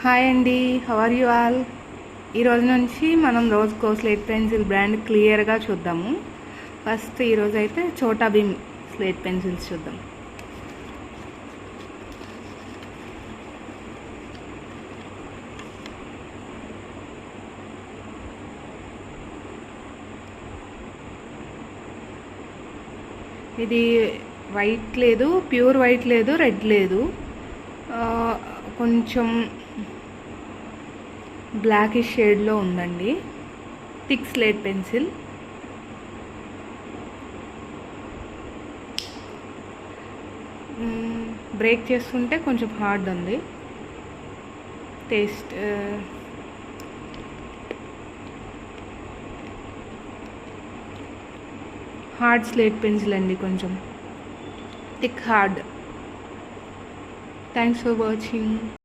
Hi అండి, how are you all? ఈరోజు నుంచి మనం రోజ్కో స్లేట్ పెన్సిల్ బ్రాండ్ క్లియర్గా చూద్దాము. ఫస్ట్ ఈరోజు అయితే చోటా భీమ్ స్లేట్ పెన్సిల్స్ చూద్దాం. ఇది వైట్ లేదు, ప్యూర్ వైట్ లేదు, రెడ్ లేదు, కొంచెం బ్లాకిష్ షేడ్లో ఉందండి. Thick slate pencil. బ్రేక్ చేస్తుంటే కొంచెం హార్డ్ ఉంది. టేస్ట్ హార్డ్ స్లేట్ పెన్సిల్ అండి, కొంచెం thick hard. Thanks for watching.